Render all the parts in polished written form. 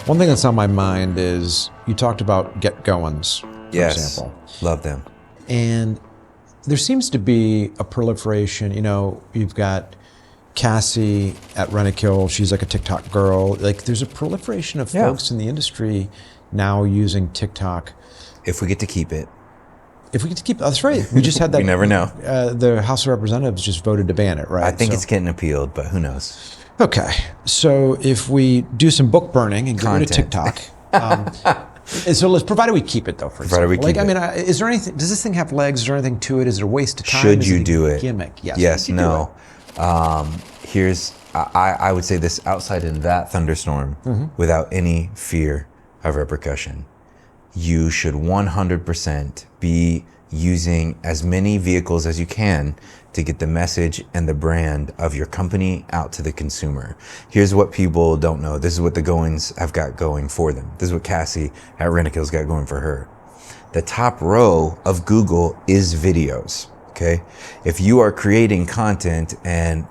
One thing that's on my mind is you talked about get-goings, for example. Love them. And there seems to be a proliferation. You know, you've got Cassie at Rentokil. She's like a TikTok girl. Like, there's a proliferation of folks in the industry now using TikTok. If we get to keep it. If we get to keep it, that's right. We just had that. You never know. The House of Representatives just voted to ban it, right? I think it's getting appealed, but who knows? Okay, so if we do some book burning and get rid of TikTok, so let's provided we keep it though. For example, I mean, is there anything? Does this thing have legs? Is there anything to it? Is it a waste of time? Should you do it? Gimmick? Yes. Yes. No. Here's I would say this outside in that thunderstorm, without any fear of repercussion. You should 100% be using as many vehicles as you can to get the message and the brand of your company out to the consumer. Here's what people don't know. This is what the Goings have got going for them. This is what Cassie at Rentokil's got going for her. The top row of Google is videos, okay? If you are creating content and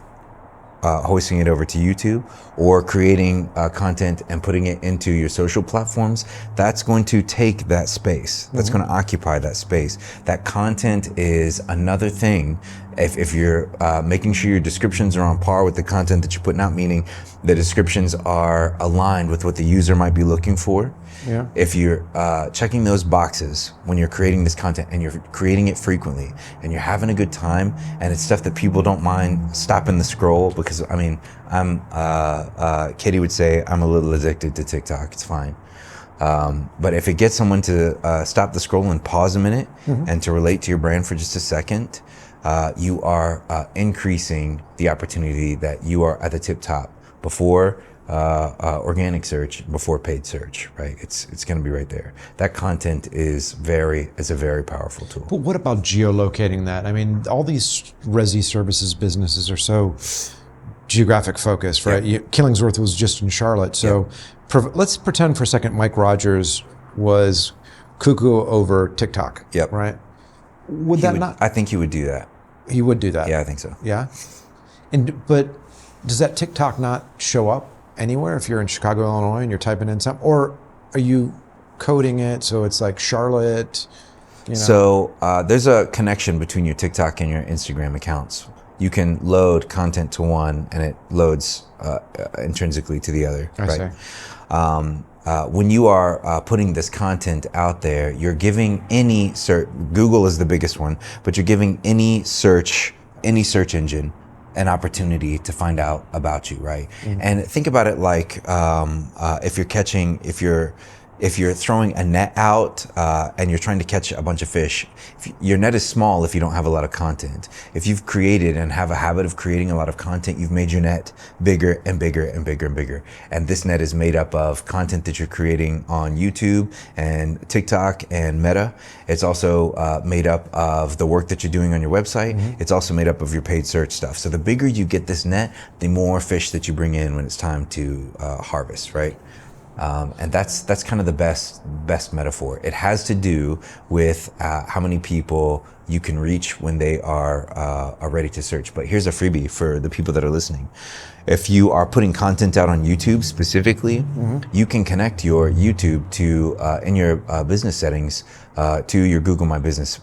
hoisting it over to YouTube, or creating content and putting it into your social platforms, that's going to take that space. That's going to occupy that space. That content is another thing. If you're making sure your descriptions are on par with the content that you're putting out, meaning the descriptions are aligned with what the user might be looking for. Yeah. If you're checking those boxes when you're creating this content and you're creating it frequently and you're having a good time and it's stuff that people don't mind stopping the scroll, because I mean, Katie would say I'm a little addicted to TikTok. It's fine. But if it gets someone to stop the scroll and pause a minute and to relate to your brand for just a second, you are increasing the opportunity that you are at the tip top before organic search, before paid search, right? It's going to be right there. That content is a very powerful tool. But what about geolocating that? I mean, all these resi services businesses are so geographic focused, right? Killingsworth was just in Charlotte, so let's pretend for a second Mike Rogers was cuckoo over TikTok, right? Would that not? I think he would do that. He would do that. Yeah, I think so. Yeah, but does that TikTok not show up anywhere if you're in Chicago, Illinois, and you're typing in something, or are you coding it so it's like Charlotte? You know? So there's a connection between your TikTok and your Instagram accounts. You can load content to one, and it loads intrinsically to the other. When you are putting this content out there, you're giving any search. Google is the biggest one, but you're giving any search engine an opportunity to find out about you, right? And think about it like if you're throwing a net out and you're trying to catch a bunch of fish, your net is small if you don't have a lot of content. If you've created and have a habit of creating a lot of content, you've made your net bigger and bigger and bigger and bigger. And this net is made up of content that you're creating on YouTube and TikTok and Meta. It's also made up of the work that you're doing on your website. It's also made up of your paid search stuff. So the bigger you get this net, the more fish that you bring in when it's time to harvest, right? And that's kind of the best metaphor. It has to do with how many people you can reach when they are ready to search. But here's a freebie for the people that are listening. If you are putting content out on YouTube specifically, you can connect your YouTube to in your business settings to your Google My Business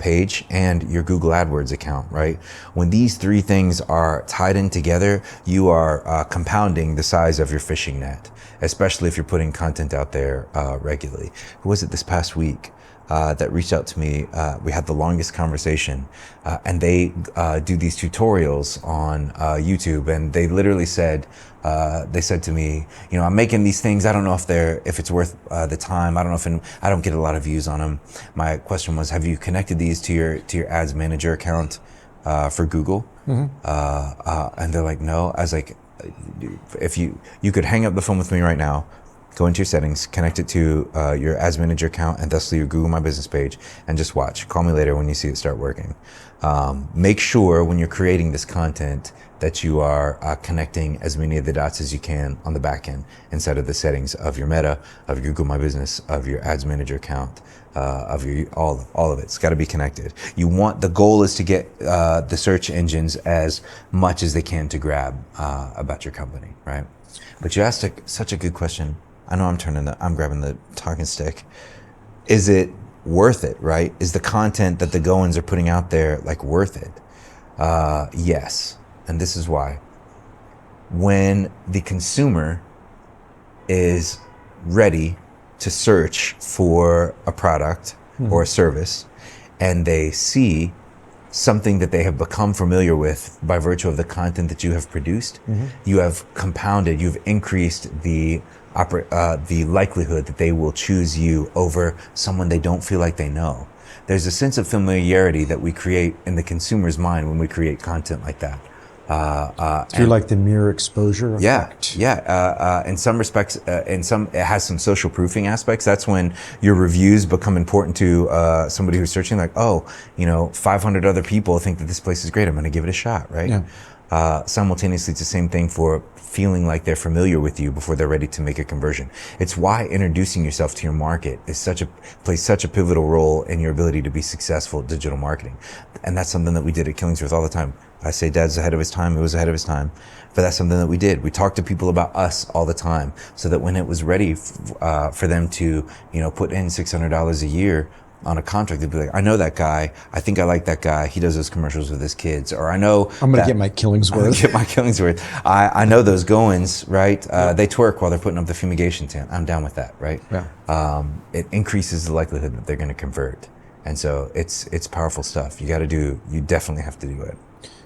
page and your Google AdWords account, right? When these three things are tied in together, you are compounding the size of your fishing net, especially if you're putting content out there regularly. Who was it this past week that reached out to me? We had the longest conversation, and they do these tutorials on YouTube, and they literally said, they said to me, you know, I'm making these things. I don't know if it's worth the time. I don't know if I don't get a lot of views on them. My question was, have you connected these to your ads manager account for Google? And they're like, no. I was like, if you could hang up the phone with me right now, go into your settings, connect it to your ads manager account, and thusly your Google My Business page, and just watch. Call me later when you see it start working. Make sure when you're creating this content that you are connecting as many of the dots as you can on the back end inside of the settings of your Meta, of your Google My Business, of your ads manager account, of your all of it. It's got to be connected. The goal is to get the search engines as much as they can to grab about your company, right? But you asked such a good question. I know I'm grabbing the talking stick. Is it worth it, right? Is the content that the goins are putting out there like worth it? Yes. And this is why. When the consumer is ready to search for a product or a service, and they see something that they have become familiar with by virtue of the content that you have produced, you have compounded, you've increased the likelihood that they will choose you over someone they don't feel like they know. There's a sense of familiarity that we create in the consumer's mind when we create content like that. Through like the mere exposure effect. In some respects, it has some social proofing aspects. That's when your reviews become important to somebody who's searching. Like, 500 other people think that this place is great. I'm going to give it a shot, right? Yeah. Simultaneously, it's the same thing for feeling like they're familiar with you before they're ready to make a conversion. It's why introducing yourself to your market plays such a pivotal role in your ability to be successful at digital marketing. And that's something that we did at Killingsworth all the time. I say Dad's ahead of his time. It was ahead of his time, but that's something that we did. We talked to people about us all the time, so that when it was ready for them to, put in $600 a year on a contract, they'd be like, I know that guy. I think I like that guy. He does those commercials with his kids. Or I know I'm going to get my Killingsworth. I know those goins, right? They twerk while they're putting up the fumigation tent. I'm down with that, right? Yeah. It increases the likelihood that they're going to convert. And so it's powerful stuff. You definitely have to do it.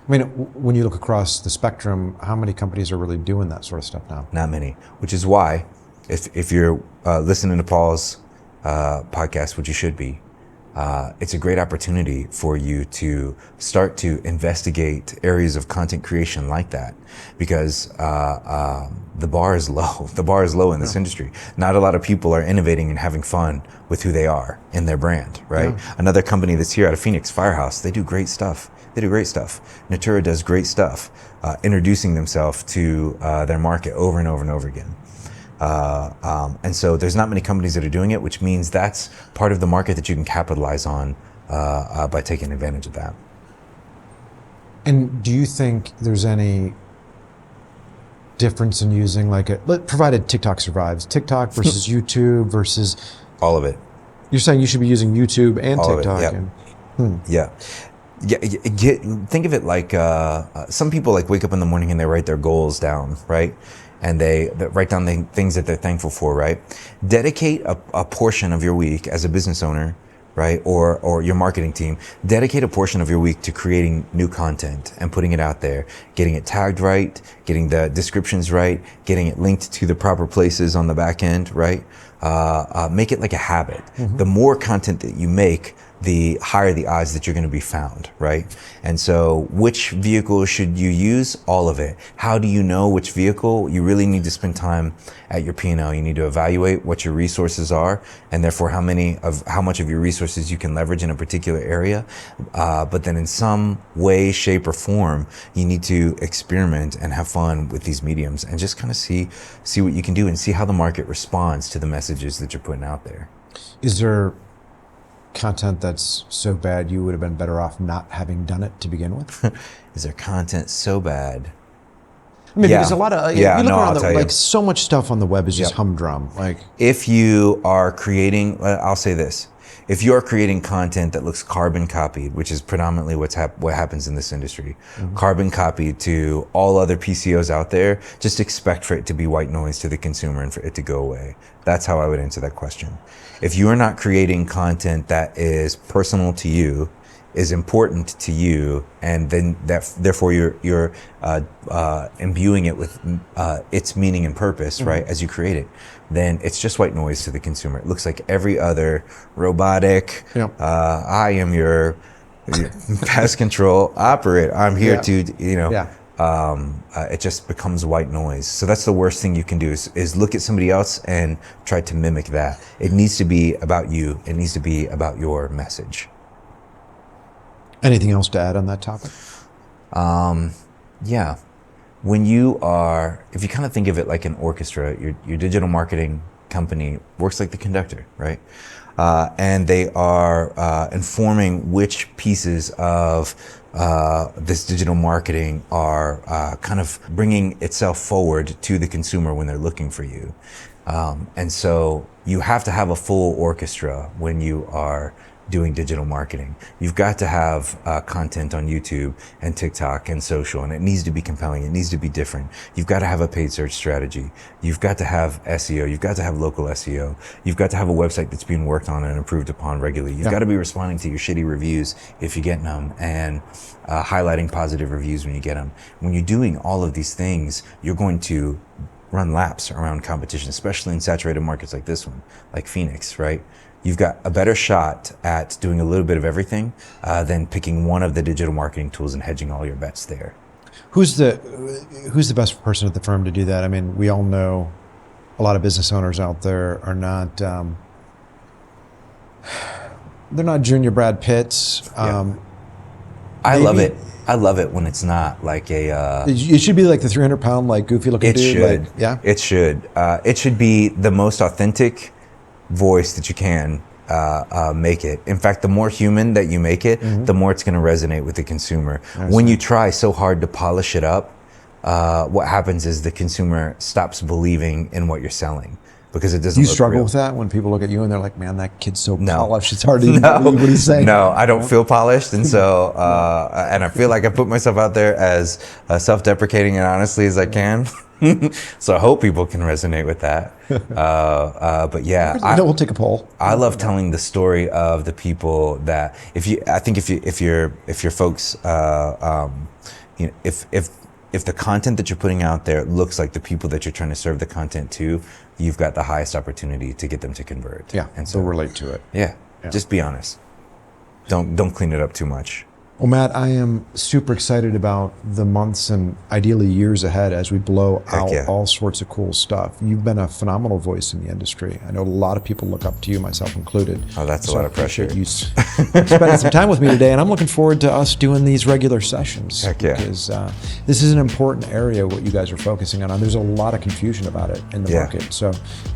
I mean, when you look across the spectrum, how many companies are really doing that sort of stuff now? Not many, which is why if you're listening to Paul's podcast, which you should be, it's a great opportunity for you to start to investigate areas of content creation like that, because the bar is low. The bar is low in this industry. Not a lot of people are innovating and having fun with who they are in their brand, right? Yeah. Another company that's here out of Phoenix, Firehouse, they do great stuff. Natura does great stuff, introducing themselves to their market over and over and over again. And so there's not many companies that are doing it, which means that's part of the market that you can capitalize on by taking advantage of that. And do you think there's any difference in using provided TikTok survives, TikTok versus YouTube versus... All of it. You're saying you should be using YouTube and all TikTok? Yeah. Think of it like some people wake up in the morning and they write their goals down, right? And they write down the things that they're thankful for, right? Dedicate a portion of your week as a business owner, right? Or your marketing team, dedicate a portion of your week to creating new content and putting it out there, getting it tagged right, getting the descriptions right, getting it linked to the proper places on the back end, right? Make it like a habit. The more content that you make, the higher the odds that you're going to be found, right? And so which vehicle should you use? All of it. How do you know which vehicle? You really need to spend time at your P&L. You need to evaluate what your resources are, and therefore how much of your resources you can leverage in a particular area. But then in some way, shape, or form, you need to experiment and have fun with these mediums and just kind of see what you can do and see how the market responds to the messages that you're putting out there. Is there content that's so bad you would have been better off not having done it to begin with? Is there content so bad? I mean, because a lot of yeah, you look no, around I'll tell you. so much stuff on the web is just humdrum. If you are creating, I'll say this: if you are creating content that looks carbon copied, which is predominantly what happens in this industry, carbon copied to all other PCOs out there, just expect for it to be white noise to the consumer and for it to go away. That's how I would answer that question. If you are not creating content that is personal to you, is important to you, and then therefore you're imbuing it with its meaning and purpose, right, as you create it, then it's just white noise to the consumer. It looks like every other robotic, I am your pest control operator. I'm here to, it just becomes white noise. So that's the worst thing you can do is look at somebody else and try to mimic that. It needs to be about you. It needs to be about your message. Anything else to add on that topic? Yeah. When you are, if you kind of think of it like an orchestra, your digital marketing company works like the conductor, right? And they are informing which pieces of this digital marketing are kind of bringing itself forward to the consumer when they're looking for you. And so you have to have a full orchestra when you are doing digital marketing. You've got to have content on YouTube and TikTok and social, and it needs to be compelling. It needs to be different. You've got to have a paid search strategy. You've got to have SEO. You've got to have local SEO. You've got to have a website that's being worked on and improved upon regularly. You've got to be responding to your shitty reviews if you're getting them, and highlighting positive reviews when you get them. When you're doing all of these things, you're going to run laps around competition, especially in saturated markets like this one, like Phoenix, right? You've got a better shot at doing a little bit of everything than picking one of the digital marketing tools and hedging all your bets there. Who's the best person at the firm to do that? I mean, we all know a lot of business owners out there are not, they're not junior Brad Pitts. I love it. I love it when it's not like a... it should be like the 300-pound, like goofy-looking dude. It should. Like, yeah? It should. It should be the most authentic voice that you can make it. In fact, the more human that you make it, the more it's going to resonate with the consumer. When you try so hard to polish it up, what happens is the consumer stops believing in what you're selling because it doesn't. Do you look struggle real. with that when people look at you and they're like, "Man, that kid's so No. polished. It's hard to even believe what he's saying." No, I don't feel polished, and so and I feel like I put myself out there as self-deprecating and honestly as I can. So I hope people can resonate with that. But yeah, we'll take a poll. I love telling the story of the people that if your folks, you know, if the content that you're putting out there looks like the people that you're trying to serve the content to, you've got the highest opportunity to get them to convert. Yeah, and so they'll relate to it. Yeah, just be honest. Don't clean it up too much. Well, Matt, I am super excited about the months and ideally years ahead as we blow out all sorts of cool stuff. You've been a phenomenal voice in the industry. I know a lot of people look up to you, myself included. Oh, that's a lot of pressure. I appreciate you spending some time with me today, and I'm looking forward to us doing these regular sessions. Heck yeah. Because this is an important area, what you guys are focusing on. There's a lot of confusion about it in the market. So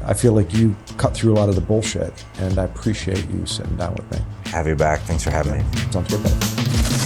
I feel like you cut through a lot of the bullshit, and I appreciate you sitting down with me. Have you back. Thanks for having me. Sounds good, buddy.